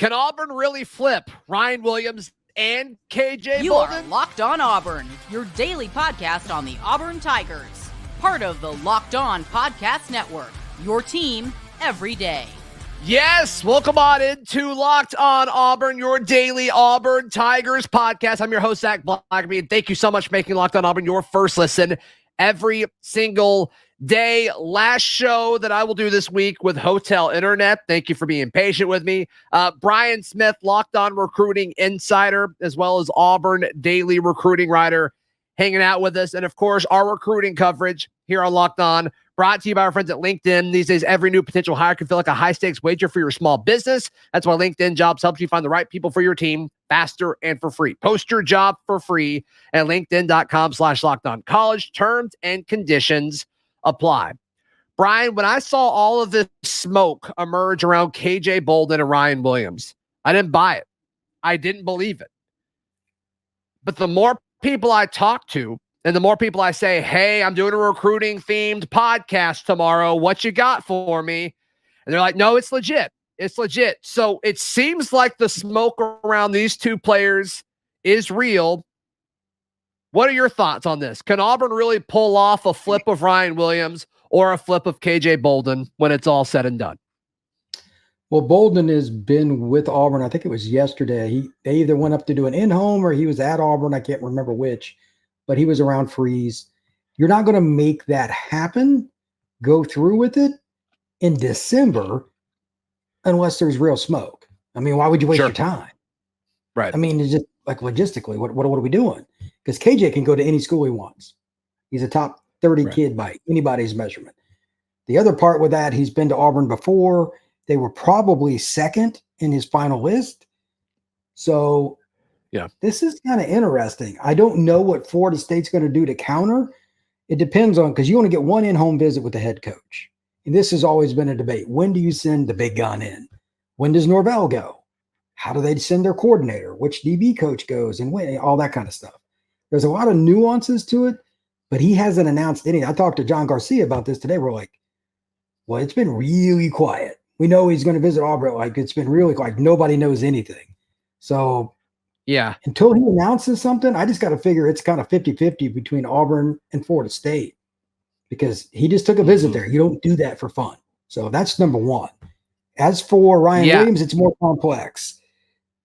Can Auburn really flip Ryan Williams and KJ You Bolden? are Locked On Auburn, your daily podcast on the Auburn Tigers. Part of the Locked On Podcast Network, your team every day. Yes, welcome on into Locked On Auburn, your daily Auburn Tigers podcast. I'm your host, Zac Blackerby, and thank you so much for making Locked On Auburn your first listen every single day. Last show that I will do this week with Hotel Internet. Thank you for being patient with me. Brian Smith, Locked On Recruiting Insider, as well as Auburn Daily Recruiting Writer, hanging out with us. And of course, our recruiting coverage here on Locked On, brought to you by our friends at LinkedIn. These days, every new potential hire can feel like a high-stakes wager for your small business. That's why LinkedIn Jobs helps you find the right people for your team faster and for free. Post your job for free at linkedin.com/lockedoncollege. Terms and conditions apply. Brian, when I saw all of this smoke emerge around KJ Bolden and Ryan Williams, I didn't buy it. I didn't believe it. But the more people I talk to, and the more people I say, hey, I'm doing a recruiting themed podcast tomorrow. What you got for me? And they're like, no, it's legit. It's legit. So it seems like the smoke around these two players is real. What are your thoughts on this? Can Auburn really pull off a flip of Ryan Williams or a flip of KJ Bolden when it's all said and done? Well, Bolden has been with Auburn. I think it was yesterday. They either went up to do an in-home or he was at Auburn. I can't remember which. But he was around Freeze. You're not going to make that happen, go through with it in December unless there's real smoke. I mean, why would you waste your time? Right. I mean, it's just like logistically, what are we doing? Because KJ can go to any school he wants. He's a top 30 kid by anybody's measurement. The other part with that, he's been to Auburn before. They were probably second in his final list. So yeah, this is kind of interesting. I don't know what Florida State's going to do to counter. It depends on, because you only get one in-home visit with the head coach. And this has always been a debate. When do you send the big gun in? When does Norvell go? How do they send their coordinator? Which DB coach goes? And when? All that kind of stuff. There's a lot of nuances to it, but he hasn't announced any. I talked to John Garcia about this today. We're like, well, it's been really quiet. We know he's going to visit Auburn. Like, it's been really quiet. Nobody knows anything. So yeah, until he announces something, I just got to figure it's kind of 50-50 between Auburn and Florida State because he just took a visit there. You don't do that for fun. So that's number one. As for Ryan Williams, it's more complex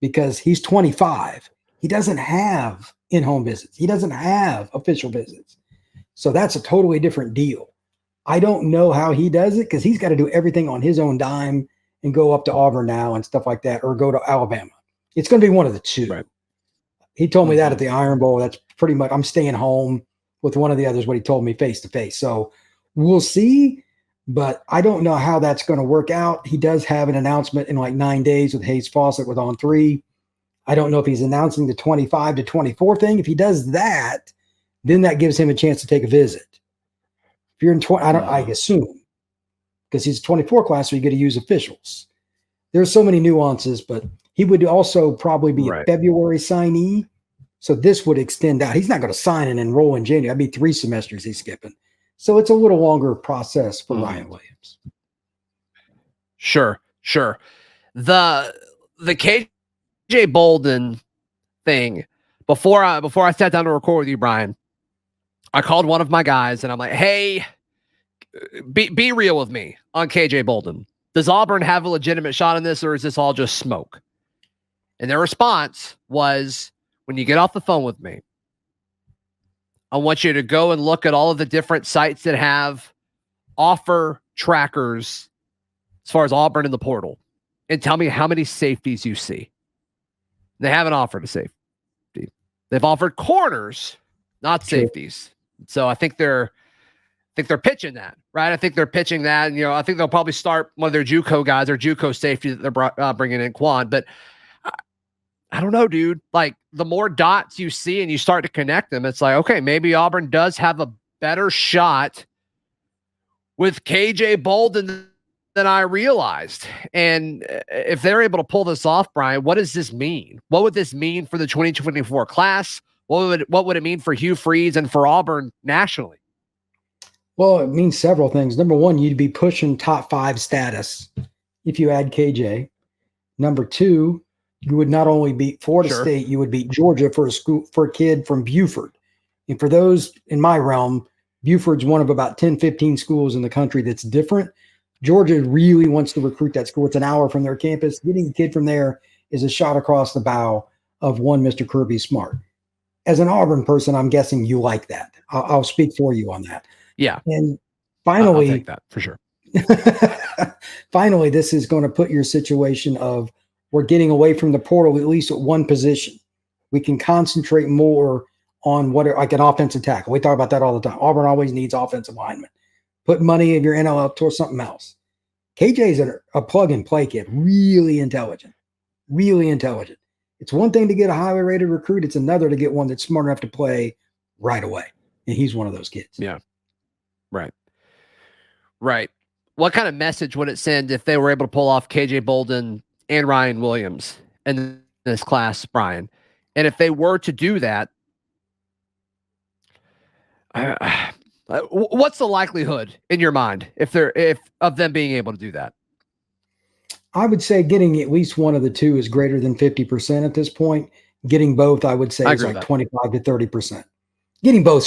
because he's 25. He doesn't have in-home visits. He doesn't have official visits. So that's a totally different deal. I don't know how he does it because he's got to do everything on his own dime and go up to Auburn now and stuff like that, or go to Alabama. It's going to be one of the two. Right. He told me that at the Iron Bowl. That's pretty much, I'm staying home with one of the others, what he told me face to face. So we'll see, but I don't know how that's going to work out. He does have an announcement in like 9 days with Hayes Fawcett with On3. I don't know if he's announcing the 25 to 24 thing. If he does that, then that gives him a chance to take a visit. If you're in 20, I assume, because he's a 24 class, so you get to use officials. There's so many nuances, but he would also probably be a February signee. So this would extend out. He's not going to sign and enroll in January. That'd be 3 semesters he's skipping. So it's a little longer process for Ryan Williams. Sure. The KJ Bolden thing, before I sat down to record with you, Brian, I called one of my guys and I'm like, hey, be real with me on KJ Bolden. Does Auburn have a legitimate shot in this, or is this all just smoke? And their response was, when you get off the phone with me, I want you to go and look at all of the different sites that have offer trackers as far as Auburn in the portal and tell me how many safeties you see. They haven't offered a safety. They've offered corners, not safeties. So I think they're pitching that, right? I think they're pitching that. And, I think they'll probably start one of their JUCO guys, their JUCO safety that they're bringing in, Quan. But I don't know, dude. Like, the more dots you see and you start to connect them, it's like, okay, maybe Auburn does have a better shot with KJ Bolden than I realized. And if they're able to pull this off, Brian, what does this mean? What would this mean for the 2024 class? What would it mean for Hugh Freeze and for Auburn nationally? Well, it means several things. Number one, you'd be pushing top 5 status if you add KJ. Number two, you would not only beat Florida State, you would beat Georgia for a kid from Buford. And for those in my realm, Buford's one of about 10, 15 schools in the country that's different. Georgia really wants to recruit that school. It's an hour from their campus. Getting a kid from there is a shot across the bow of one Mr. Kirby Smart. As an Auburn person, I'm guessing you like that. I'll speak for you on that. Yeah. And finally, I'll take that for sure. Finally, this is going to put your situation of we're getting away from the portal, at least at one position. We can concentrate more on like an offensive tackle. We talk about that all the time. Auburn always needs offensive linemen. Put money of your NL up towards something else. KJ's a plug-and-play kid, really intelligent. It's one thing to get a highly rated recruit. It's another to get one that's smart enough to play right away. And he's one of those kids. Yeah. Right. What kind of message would it send if they were able to pull off KJ Bolden and Ryan Williams in this class, Brian? And if they were to do that, what's the likelihood in your mind if of them being able to do that? I would say getting at least one of the two is greater than 50% at this point. Getting both, I would say, is like 25 to 30%. Getting both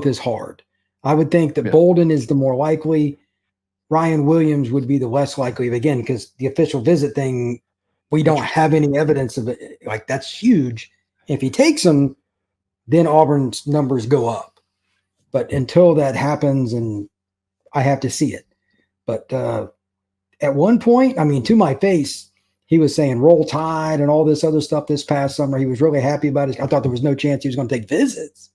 is hard. I would think that Bolden is the more likely. Ryan Williams would be the less likely, again, because the official visit thing, we don't have any evidence of it. Like, that's huge. If he takes them, then Auburn's numbers go up. But until that happens, and I have to see it. But at one point, I mean, to my face, he was saying roll tide and all this other stuff this past summer. He was really happy about it. I thought there was no chance he was going to take visits.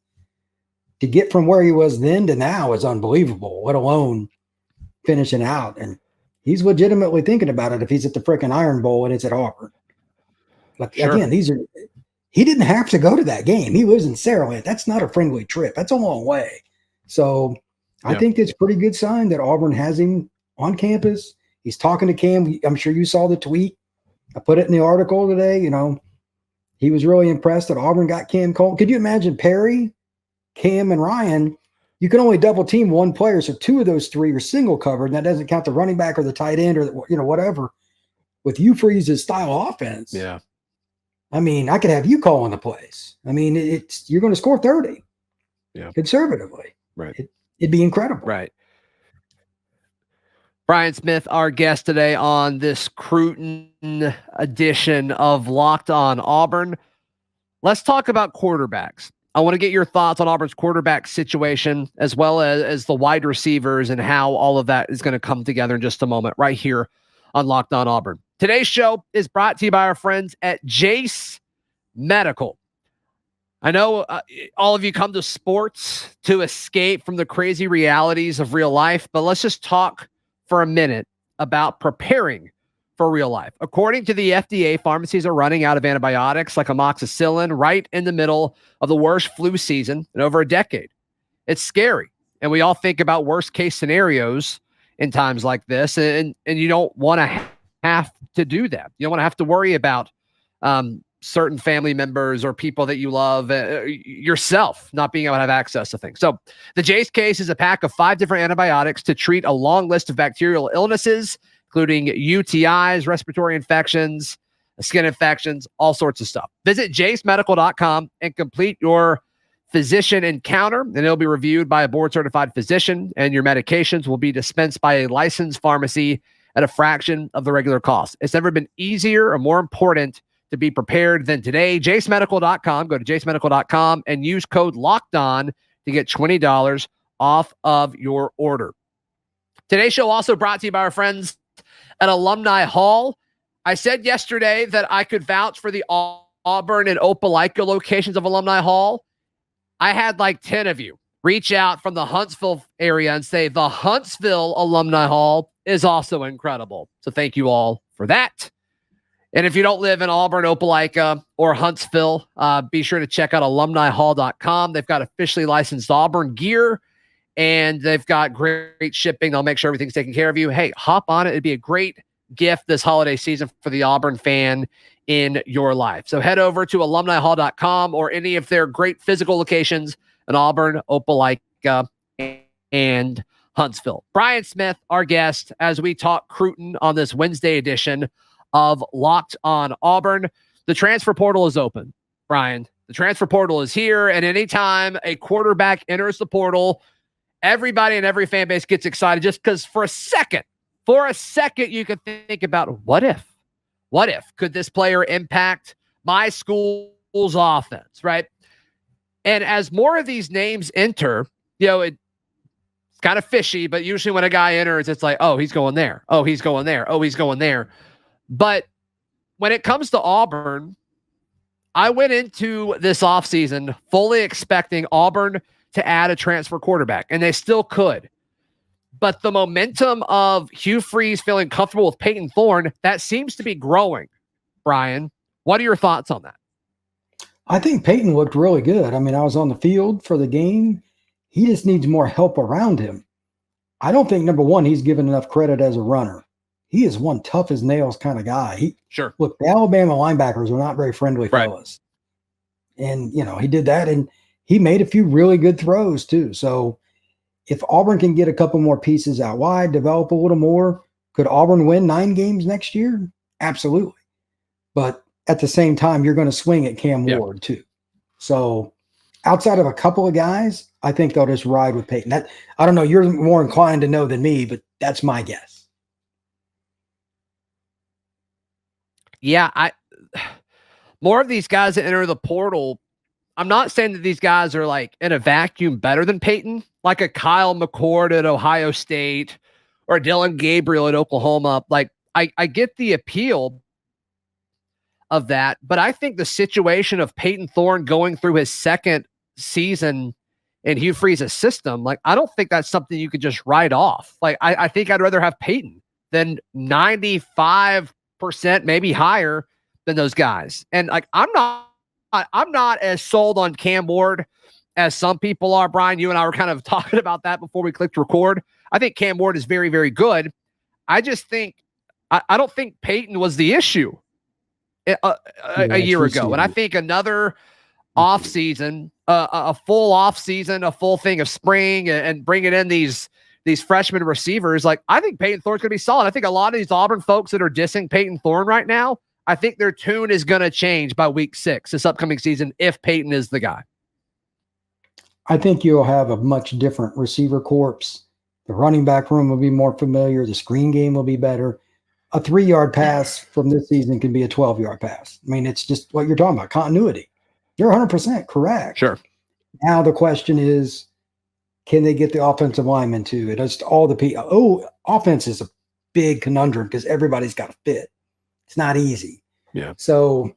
To get from where he was then to now is unbelievable, let alone finishing out. And he's legitimately thinking about it if he's at the freaking Iron Bowl and it's at Auburn. Like, again, he didn't have to go to that game. He lives in Saraland. That's not a friendly trip. That's a long way. So I think it's a pretty good sign that Auburn has him on campus. He's talking to Cam. I'm sure you saw the tweet. I put it in the article today. You know, he was really impressed that Auburn got Cam Cole. Could you imagine Perry, Cam, and Ryan? You can only double team one player, so two of those three are single covered, and that doesn't count the running back or the tight end or whatever. With Hugh Freeze's style offense, I mean, I could have you calling the plays. I mean, you're going to score 30, conservatively. Right, it'd be incredible. Right. Brian Smith, our guest today on this Cruton edition of Locked On Auburn. Let's talk about quarterbacks. I want to get your thoughts on Auburn's quarterback situation, as well as the wide receivers and how all of that is going to come together in just a moment, right here on Locked On Auburn. Today's show is brought to you by our friends at Jace Medical. I know all of you come to sports to escape from the crazy realities of real life, but let's just talk for a minute about preparing for real life. According to the FDA, pharmacies are running out of antibiotics like amoxicillin right in the middle of the worst flu season in over a decade. It's scary. And we all think about worst case scenarios in times like this. And you don't want to have to do that. You don't want to have to worry about certain family members or people that you love, yourself not being able to have access to things. So the Jace case is a pack of 5 different antibiotics to treat a long list of bacterial illnesses, including UTIs, respiratory infections, skin infections, all sorts of stuff. Visit jacemedical.com and complete your physician encounter, and it'll be reviewed by a board-certified physician, and your medications will be dispensed by a licensed pharmacy at a fraction of the regular cost. It's never been easier or more important to be prepared than today. jacemedical.com. Go to jacemedical.com and use code LOCKEDON to get $20 off of your order. Today's show also brought to you by our friends at Alumni Hall. I said yesterday that I could vouch for the Auburn and Opelika locations of Alumni Hall. I had like 10 of you reach out from the Huntsville area and say the Huntsville Alumni Hall is also incredible. So thank you all for that. And if you don't live in Auburn, Opelika, or Huntsville, be sure to check out alumnihall.com. They've got officially licensed Auburn gear, and they've got great shipping. They'll make sure everything's taken care of you. Hey, hop on it. It'd be a great gift this holiday season for the Auburn fan in your life. So head over to alumnihall.com or any of their great physical locations in Auburn, Opelika, and Huntsville. Brian Smith, our guest, as we talk Cruton on this Wednesday edition of Locked On Auburn. The transfer portal is open, Brian. The transfer portal is here, and anytime a quarterback enters the portal, everybody in every fan base gets excited just because for a second, you could think about what if could this player impact my school's offense, right? And as more of these names enter, it's kind of fishy, but usually when a guy enters, it's like, oh, he's going there. Oh, he's going there. Oh, he's going there. But when it comes to Auburn, I went into this offseason fully expecting Auburn to add a transfer quarterback, and they still could. But the momentum of Hugh Freeze feeling comfortable with Peyton Thorne, that seems to be growing. Brian, what are your thoughts on that? I think Peyton looked really good. I mean, I was on the field for the game. He just needs more help around him. I don't think, number one, he's given enough credit as a runner. He is one tough as nails kind of guy. Sure. Look, the Alabama linebackers are not very friendly fellas. And, he did that, and he made a few really good throws too. So if Auburn can get a couple more pieces out wide, develop a little more, could Auburn win 9 games next year? Absolutely. But at the same time, you're going to swing at Cam Ward too. So outside of a couple of guys, I think they'll just ride with Peyton. I don't know. You're more inclined to know than me, but that's my guess. Yeah, more of these guys that enter the portal, I'm not saying that these guys are like in a vacuum better than Peyton, like a Kyle McCord at Ohio State or Dylan Gabriel at Oklahoma. Like I get the appeal of that, but I think the situation of Peyton Thorne going through his second season in Hugh Freeze's system, like I don't think that's something you could just write off. Like I think I'd rather have Peyton than 95%, maybe higher than those guys. And like I'm not as sold on Cam Ward as some people are. Brian, you and I were kind of talking about that before we clicked record. I think Cam Ward is very, very good. I just think I don't think Peyton was the issue a year ago. And I think another off season, a full off season, a full thing of spring and bringing in these freshman receivers, like I think Peyton Thorne's going to be solid. I think a lot of these Auburn folks that are dissing Peyton Thorne right now, I think their tune is going to change by week 6 this upcoming season if Peyton is the guy. I think you'll have a much different receiver corps. The running back room will be more familiar. The screen game will be better. A 3-yard pass from this season can be a 12-yard pass. I mean, it's just what you're talking about, continuity. You're 100% correct. Sure. Now the question is, can they get the offensive linemen to it? Just all the people. Oh, offense is a big conundrum because everybody's got to fit. It's not easy. Yeah. So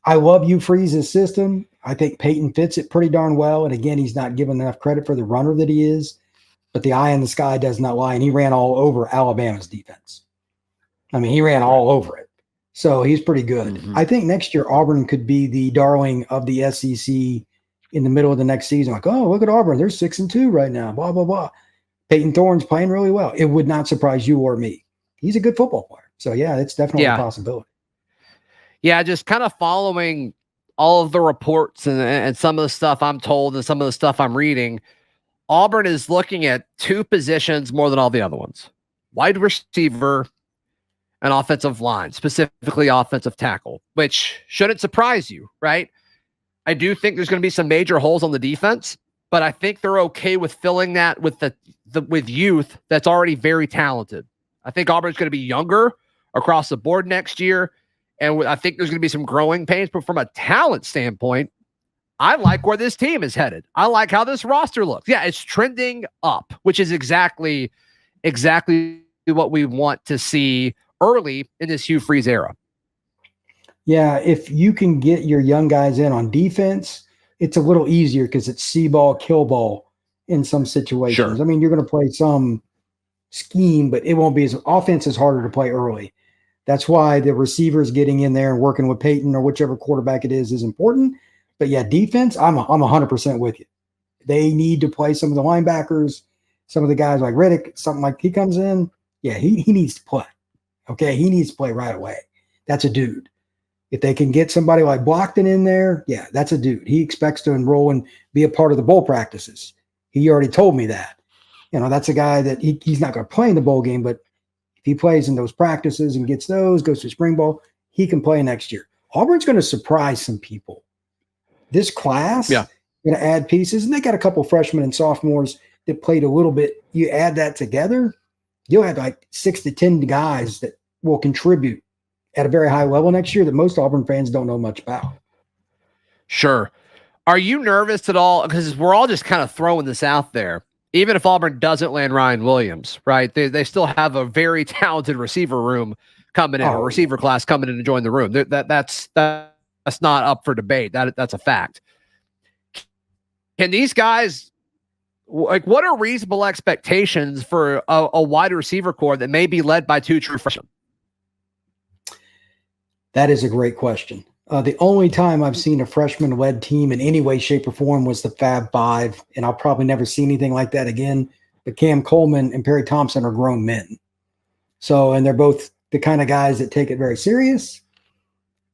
I love Hugh Freeze's system. I think Peyton fits it pretty darn well. And again, he's not given enough credit for the runner that he is, but the eye in the sky does not lie. And he ran all over Alabama's defense. I mean, he ran all over it. So he's pretty good. Mm-hmm. I think next year Auburn could be the darling of the SEC in the middle of the next season. Like, oh, look at Auburn. They're 6-2 right now, blah, blah, blah. Peyton Thorne's playing really well. It would not surprise you or me. He's a good football player. So, yeah, it's definitely a possibility. Yeah, just kind of following all of the reports and some of the stuff I'm told and some of the stuff I'm reading, Auburn is looking at 2 positions more than all the other ones. Wide receiver and offensive line, specifically offensive tackle, which shouldn't surprise you, right? I do think there's going to be some major holes on the defense, but I think they're okay with filling that with with youth that's already very talented. I think Auburn's going to be younger across the board next year, and I think there's going to be some growing pains, but from a talent standpoint, I like where this team is headed. I like how this roster looks. Yeah, it's trending up, which is exactly what we want to see early in this Hugh Freeze era. Yeah, if you can get your young guys in on defense, it's a little easier because it's see ball, kill ball in some situations. Sure. I mean, you're going to play some scheme, but it won't be as offense is harder to play early. That's why the receivers getting in there and working with Peyton or whichever quarterback it is important. But yeah, defense, I'm 100% with you. They need to play some of the linebackers, some of the guys like Riddick, something like he comes in. Yeah, he needs to play. Okay, he needs to play right away. That's a dude. If they can get somebody like Blockton in there, yeah, that's a dude. He expects to enroll and be a part of the bowl practices. He already told me that. that's a guy that he's not going to play in the bowl game, but if he plays in those practices and gets those, goes to spring ball, he can play next year. Auburn's going to surprise some people. This class going to add pieces, and they got a couple freshmen and sophomores that played a little bit. You add that together, you'll have like 6 to 10 guys that will contribute at a very high level next year that most Auburn fans don't know much about. Sure. Are you nervous at all? Because we're all just kind of throwing this out there. Even if Auburn doesn't land Ryan Williams, right? They still have a very talented receiver room coming in, a receiver class coming in to join the room. That's not up for debate. That's a fact. Can these guys, like, what are reasonable expectations for a wide receiver core that may be led by 2 true freshmen? That is a great question. The only time I've seen a freshman-led team in any way, shape, or form was the Fab Five, and I'll probably never see anything like that again. But Cam Coleman and Perry Thompson are grown men. So, and they're both the kind of guys that take it very serious,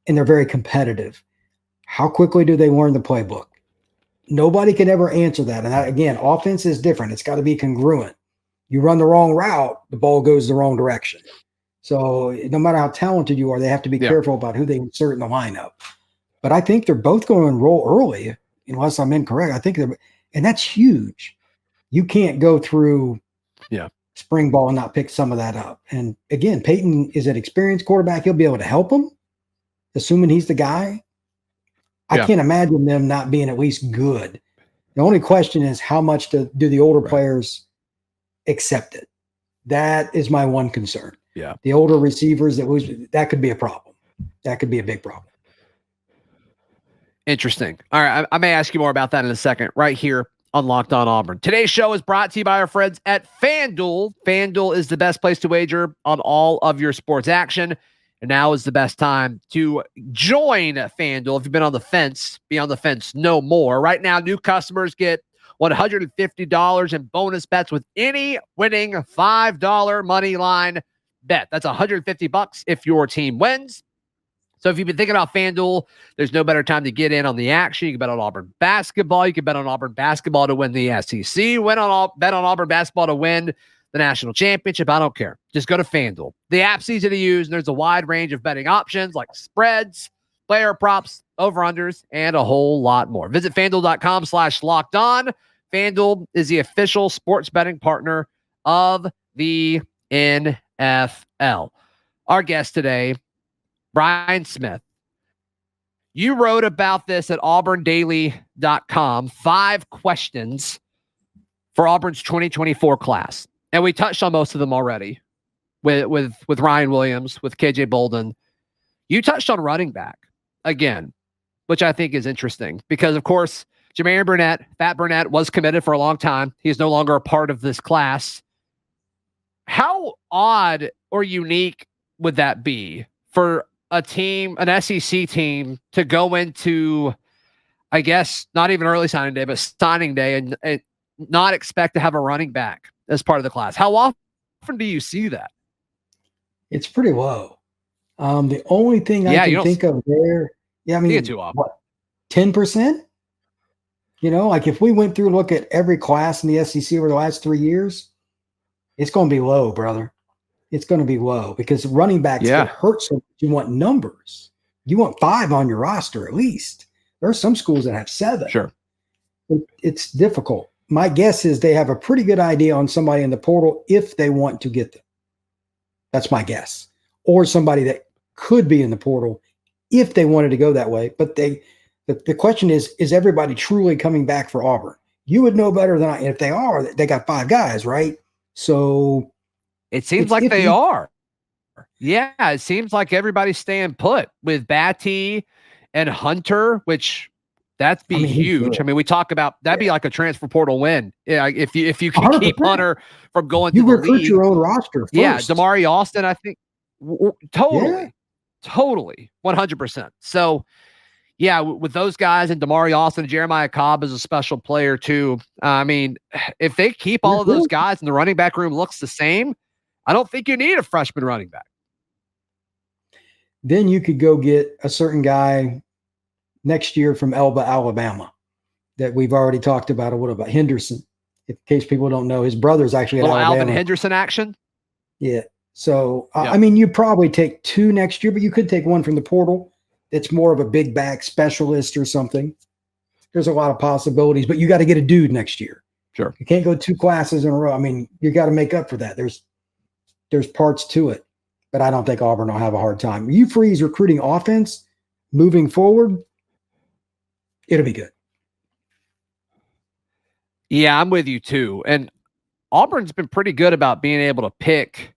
and they're very competitive. How quickly do they learn the playbook? Nobody can ever answer that. And again, offense is different. It's got to be congruent. You run the wrong route, the ball goes the wrong direction. So no matter how talented you are, they have to be careful about who they insert in the lineup. But I think they're both going to enroll early, unless I'm incorrect. I think and that's huge. You can't go through spring ball and not pick some of that up. And again, Peyton is an experienced quarterback. He'll be able to help them, assuming he's the guy. I can't imagine them not being at least good. The only question is how much do the older players accept it? That is my one concern. Yeah. The older receivers, that could be a problem. That could be a big problem. Interesting. All right. I may ask you more about that in a second, right here on Locked On Auburn. Today's show is brought to you by our friends at FanDuel. FanDuel is the best place to wager on all of your sports action. And now is the best time to join FanDuel. If you've been on the fence, be on the fence no more. Right now, new customers get $150 in bonus bets with any winning $5 money line bet. That's $150 if your team wins. So if you've been thinking about FanDuel, there's no better time to get in on the action. You can bet on Auburn basketball. You can bet on Auburn basketball to win the SEC. Bet on Auburn basketball to win the national championship. I don't care. Just go to FanDuel. The app's easy to use, and there's a wide range of betting options like spreads, player props, over-unders, and a whole lot more. Visit FanDuel.com/lockedon. FanDuel is the official sports betting partner of the NFL. Our guest today, Brian Smith. You wrote about this at auburndaily.com, 5 questions for Auburn's 2024 class. And we touched on most of them already with Ryan Williams, with KJ Bolden. You touched on running back again, which I think is interesting because, of course, Jermaine Burnett, Fat Burnett, was committed for a long time. He is no longer a part of this class. How odd or unique would that be for a team, an SEC team, to go into, I guess, not even early signing day, but signing day and not expect to have a running back as part of the class? How often do you see that? It's pretty low. The only thing I can think of there, I mean, too often. What, 10%? Like if we went through and look at every class in the SEC over the last 3 years, it's going to be low, brother. It's going to be low because running backs get hurt so much. You want numbers. You want 5 on your roster at least. There are some schools that have 7. Sure. It's difficult. My guess is they have a pretty good idea on somebody in the portal if they want to get them. That's my guess. Or somebody that could be in the portal if they wanted to go that way. But the question is everybody truly coming back for Auburn? You would know better than I. If they are, they got 5 guys, right? So it seems like they are. Yeah, it seems like everybody's staying put with Batty and Hunter, which that'd be huge. I mean, we talk about that'd be like a transfer portal win. Yeah, if you can 100%. Keep Hunter from going to the recruit league. Your own roster first. Yeah, Damari Austin, I think totally, 100%. So yeah, with those guys and Damari Austin, Jeremiah Cobb is a special player too. I mean, if they keep all of those guys and the running back room looks the same, I don't think you need a freshman running back. Then you could go get a certain guy next year from Elba, Alabama, that we've already talked about a little bit. Henderson in case people don't know, his brother's actually at Little Alabama. Alvin Henderson action. Yeah. So, Yeah. I mean, you probably take 2 next year, but you could take one from the portal that's more of a big back specialist or something. There's a lot of possibilities, but you got to get a dude next year. Sure. You can't go 2 classes in a row. I mean, you got to make up for that. There's parts to it, but I don't think Auburn will have a hard time. Hugh Freeze recruiting offense moving forward, it'll be good. Yeah, I'm with you too. And Auburn's been pretty good about being able to pick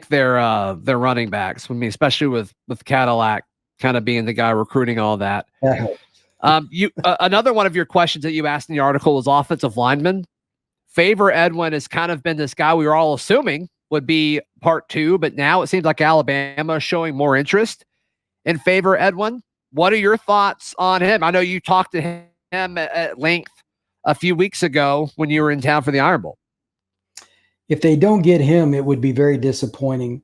their running backs. I mean, especially with Cadillac kind of being the guy recruiting all that. Another one of your questions that you asked in the article was offensive lineman. Favor Edwin has kind of been this guy we were all assuming would be part 2, but now it seems like Alabama is showing more interest in Favor Edwin. What are your thoughts on him? I know you talked to him at length a few weeks ago when you were in town for the Iron Bowl. If they don't get him, it would be very disappointing.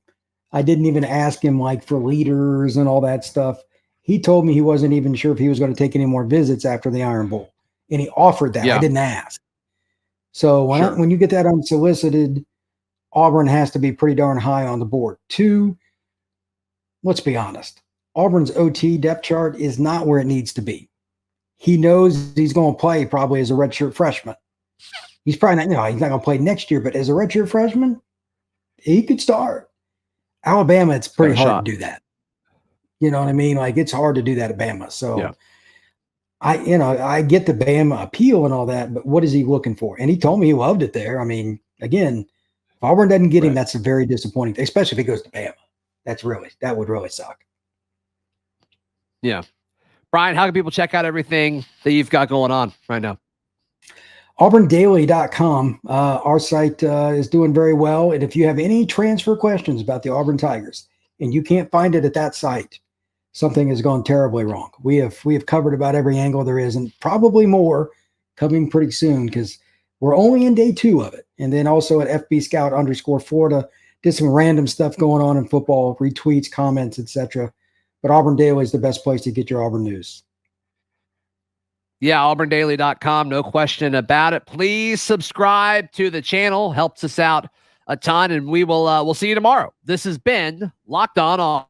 I didn't even ask him like for leaders and all that stuff. He told me he wasn't even sure if he was going to take any more visits after the Iron Bowl, and he offered that. Yeah. I didn't ask. So when you get that unsolicited, Auburn has to be pretty darn high on the board. 2, let's be honest. Auburn's OT depth chart is not where it needs to be. He knows he's going to play probably as a redshirt freshman. He's probably not, he's not going to play next year, but as a redshirt freshman, he could start. Alabama, it's pretty hard to do that. You know what I mean? Like, it's hard to do that at Bama. So yeah. I get the Bama appeal and all that, but what is he looking for? And he told me he loved it there. I mean, again, if Auburn doesn't get him, that's a very disappointing thing, especially if he goes to Bama. That would really suck. Yeah. Brian, how can people check out everything that you've got going on right now? auburndaily.com. Our site is doing very well. And if you have any transfer questions about the Auburn Tigers and you can't find it at that site, something has gone terribly wrong. We have covered about every angle there is, and probably more coming pretty soon, because we're only in day 2 of it. And then also at FB Scout _Florida, did some random stuff going on in football, retweets, comments, etc. But Auburn Daily is the best place to get your Auburn news. Yeah, auburndaily.com, no question about it. Please subscribe to the channel. Helps us out a ton, and we'll see you tomorrow. This has been Locked On Auburn.